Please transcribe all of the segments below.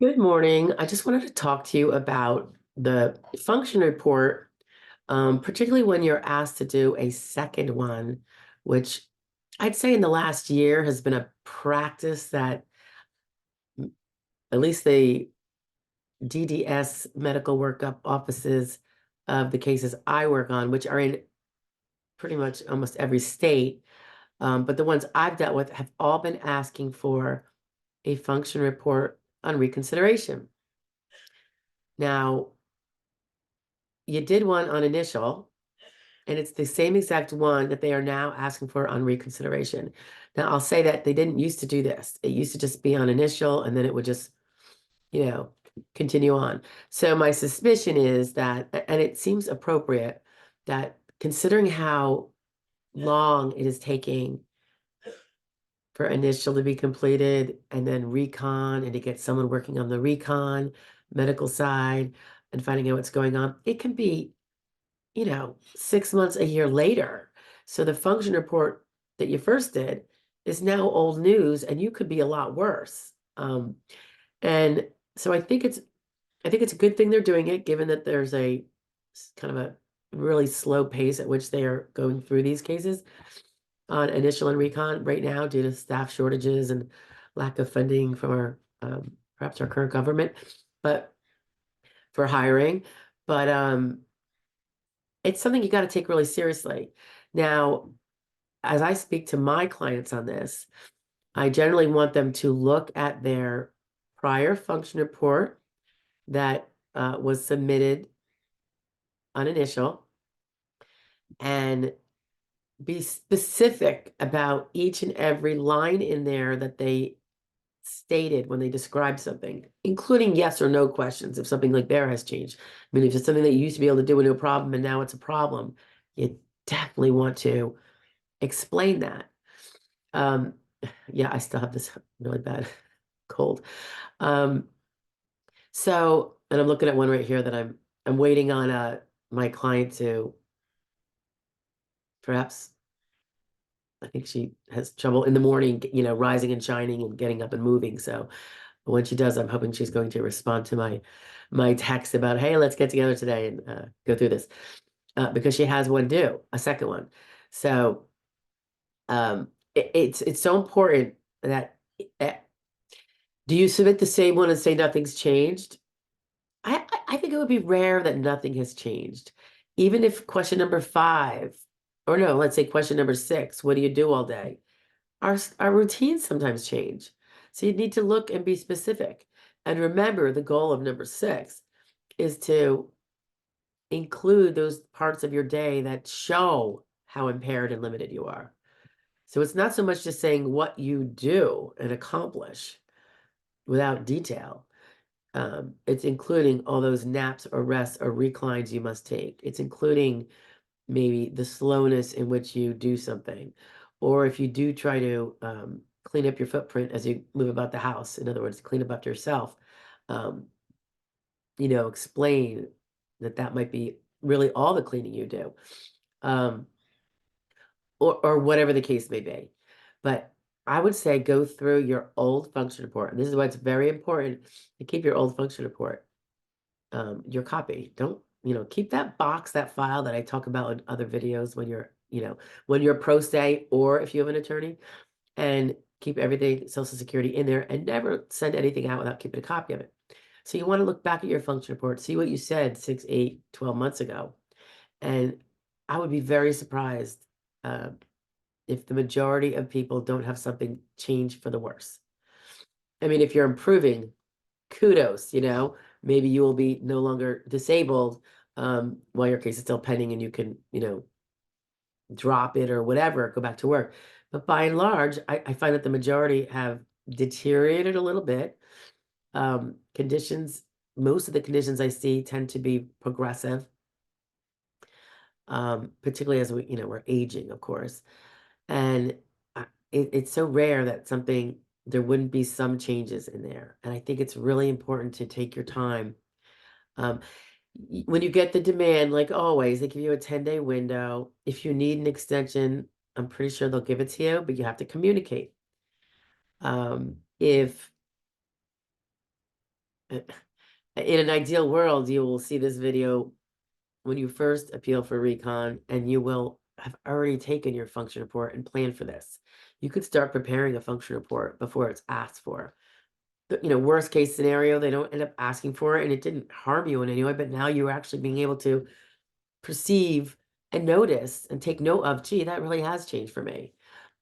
Good morning. I just wanted to talk to you about the function report, particularly when you're asked to do a second one, which I'd say in the last year has been a practice that at least the DDS medical workup offices of the cases I work on, which are in pretty much almost every state, but the ones I've dealt with have all been asking for a function report on reconsideration. Now, you did one on initial, and it's the same exact one that they are now asking for on reconsideration. Now, I'll say that they didn't used to do this. It used to just be on initial, and then it would just, you know, continue on. So my suspicion is that, and it seems appropriate, that considering how long it is taking for initial to be completed and then recon and to get someone working on the recon medical side and finding out what's going on, it can be 6 months, a year later. So the function report that you first did is now old news and you could be a lot worse. And so I think it's a good thing they're doing it, given that there's a kind of a really slow pace at which they are going through these cases on initial and recon right now due to staff shortages and lack of funding from our perhaps our current government, but for hiring. But it's something you got to take really seriously. Now, as I speak to my clients on this, I generally want them to look at their prior function report that was submitted on initial and be specific about each and every line in there that they stated when they described something, including yes or no questions if something like there has changed. I mean, if it's something that you used to be able to do with no problem and now it's a problem, you definitely want to explain that. Um, yeah, I still have this really bad cold. Um, and I'm looking at one right here that I'm waiting on my client to perhaps I think she has trouble in the morning, rising and shining and getting up and moving. So when she does, I'm hoping she's going to respond to my text about, hey, let's get together today and go through this because she has one due, a second one. So it's so important that uh, do you submit the same one and say nothing's changed? I think it would be rare that nothing has changed. Even if question number 5, or no, let's say question number 6, what do you do all day? Our routines sometimes change. So you need to look and be specific. And remember, the goal of number 6 is to include those parts of your day that show how impaired and limited you are. So it's not so much just saying what you do and accomplish without detail. It's including all those naps or rests or reclines you must take. It's including maybe the slowness in which you do something. Or if you do try to clean up your footprint as you move about the house, in other words, clean up after yourself, um, explain that that might be really all the cleaning you do, um, or whatever the case may be. But I would say go through your old function report. And this is why it's very important to keep your old function report, your copy. Don't, keep that box, that file that I talk about in other videos when you're pro se or if you have an attorney, and keep everything Social Security in there and never send anything out without keeping a copy of it. So you want to look back at your function report, see what you said 6, 8, 12 months ago. And I would be very surprised uh, if the majority of people don't have something change for the worse. I mean, if you're improving, kudos, maybe you will be no longer disabled while your case is still pending and you can, drop it or whatever, go back to work. But by and large, I find that the majority have deteriorated a little bit. Conditions, most of the conditions I see tend to be progressive, particularly as we're aging, of course. And it's so rare that there wouldn't be some changes in there. And I think it's really important to take your time. Um, when you get the demand, like always, they give you a 10-day window. If you need an extension, I'm pretty sure they'll give it to you, but you have to communicate. If In an ideal world, you will see this video when you first appeal for recon, and you will have already taken your function report and planned for this. You could start preparing a function report before it's asked for. Worst case scenario, they don't end up asking for it and it didn't harm you in any way, but now you're actually being able to perceive and notice and take note of, gee, that really has changed for me.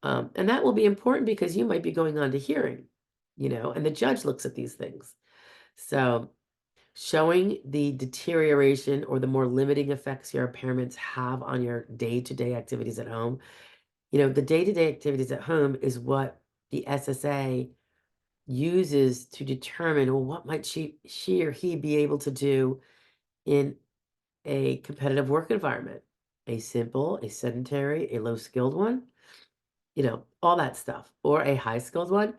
And that will be important because you might be going on to hearing, and the judge looks at these things. So showing the deterioration or the more limiting effects your impairments have on your day-to-day activities at home. The day-to-day activities at home is what the SSA uses to determine, well, what might she or he be able to do in a competitive work environment, a simple, a sedentary, a low skilled one, all that stuff, or a high skilled one.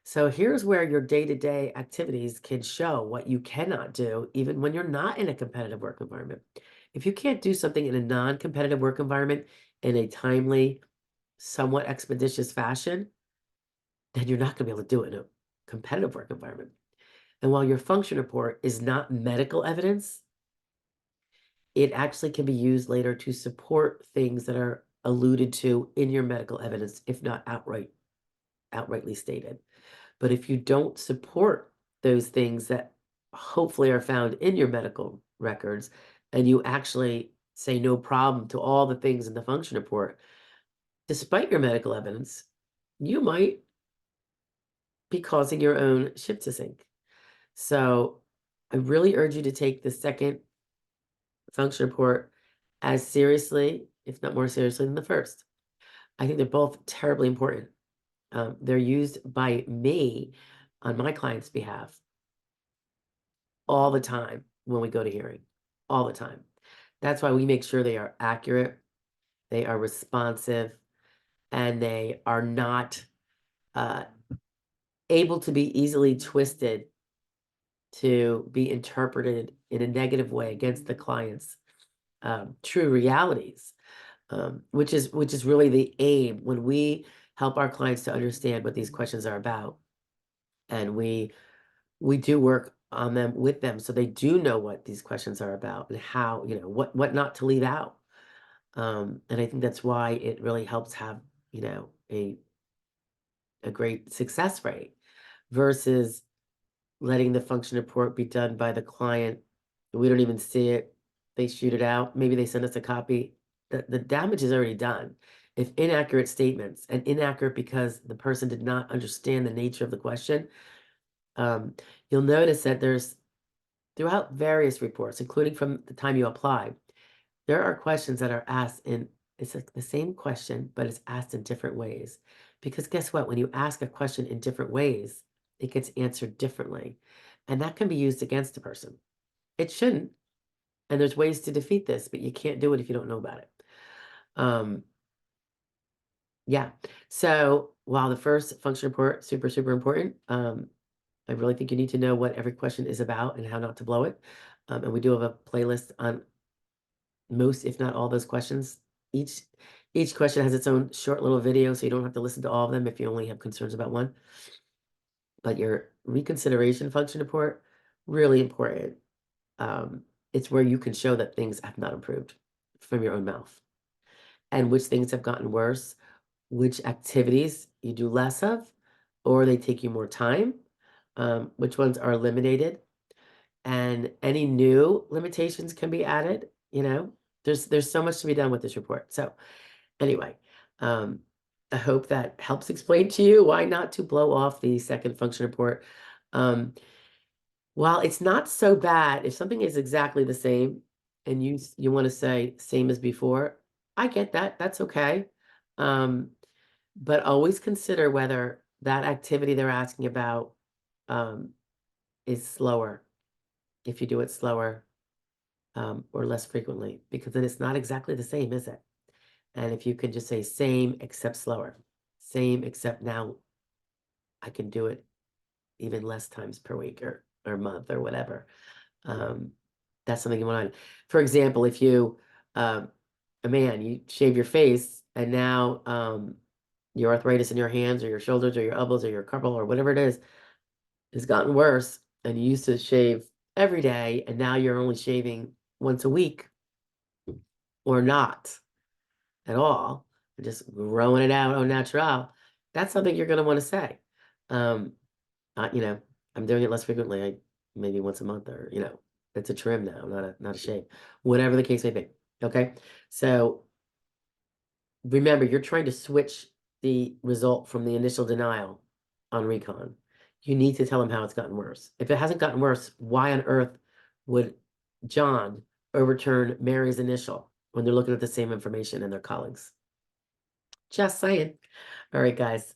So here's where your day-to-day activities can show what you cannot do, even when you're not in a competitive work environment. If you can't do something in a non-competitive work environment in a timely, somewhat expeditious fashion, then you're not going to be able to do it in a competitive work environment. And while your function report is not medical evidence, it actually can be used later to support things that are alluded to in your medical evidence, if not outrightly stated. But if you don't support those things that hopefully are found in your medical records, and you actually say no problem to all the things in the function report, despite your medical evidence, you might be causing your own ship to sink. So I really urge you to take the second function report as seriously, if not more seriously, than the first. I think they're both terribly important. They're used by me on my client's behalf all the time when we go to hearing, all the time. That's why we make sure they are accurate, they are responsive, and they are not able to be easily twisted to be interpreted in a negative way against the client's true realities, which is really the aim when we help our clients to understand what these questions are about. And we do work on them with them so they do know what these questions are about and how, what not to leave out. And I think that's why it really helps have, a great success rate versus letting the function report be done by the client. We don't even see it. They shoot it out. Maybe they send us a copy. The damage is already done. If inaccurate statements, and inaccurate because the person did not understand the nature of the question, you'll notice that there's, throughout various reports, including from the time you apply, there are questions that are asked in, it's like the same question, but it's asked in different ways. Because guess what? When you ask a question in different ways, it gets answered differently. And that can be used against a person. It shouldn't. And there's ways to defeat this, but you can't do it if you don't know about it. Yeah. So while the first function report, super, super important, I really think you need to know what every question is about and how not to blow it. And we do have a playlist on most, if not all, those questions. Each question has its own short little video, so you don't have to listen to all of them if you only have concerns about one. But your reconsideration function report, really important. It's where you can show that things have not improved from your own mouth, and which things have gotten worse, which activities you do less of, or they take you more time, which ones are eliminated, and any new limitations can be added. There's so much to be done with this report. So anyway, I hope that helps explain to you why not to blow off the second function report. While it's not so bad, if something is exactly the same and you want to say same as before, I get that. That's okay. But always consider whether that activity they're asking about is slower, if you do it slower or less frequently, because then it's not exactly the same, is it? And if you can just say same except slower, same except now I can do it even less times per week or month or whatever. That's something you want to, for example, if you, a man, you shave your face and now your arthritis in your hands or your shoulders or your elbows or your carpal or whatever it is has gotten worse. and you used to shave every day, and now you're only shaving once a week or not at all, and just growing it out au natural, that's something you're going to want to say. Um, you know, I'm doing it less frequently, maybe once a month, or it's a trim now, not a shave, whatever the case may be. Okay, so remember, you're trying to switch the result from the initial denial on recon. You need to tell them how it's gotten worse. If it hasn't gotten worse, why on earth would John overturn Mary's initial when they're looking at the same information in their colleagues? Just saying. All right, guys.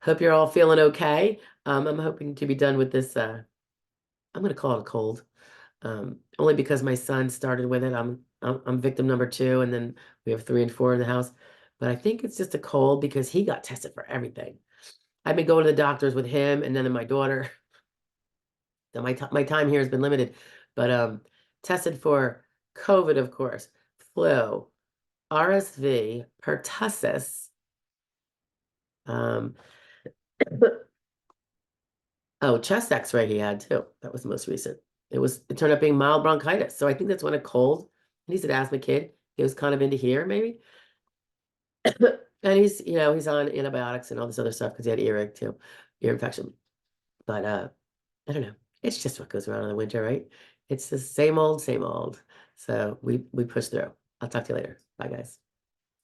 Hope you're all feeling okay. I'm hoping to be done with this. I'm going to call it a cold. Only because my son started with it. I'm victim number 2, and then we have 3 and 4 in the house. But I think it's just a cold because he got tested for everything. I've been going to the doctors with him and then my daughter. So my time here has been limited, but tested for COVID, of course, flu, RSV, pertussis. Um, oh, chest X-ray he had too. That was the most recent. It turned out being mild bronchitis. So I think that's when a cold. And he's an asthma kid. He was kind of into here, maybe. And he's on antibiotics and all this other stuff because he had earache too, ear infection. But I don't know. It's just what goes around in the winter, right? It's the same old, same old. So we push through. I'll talk to you later. Bye, guys.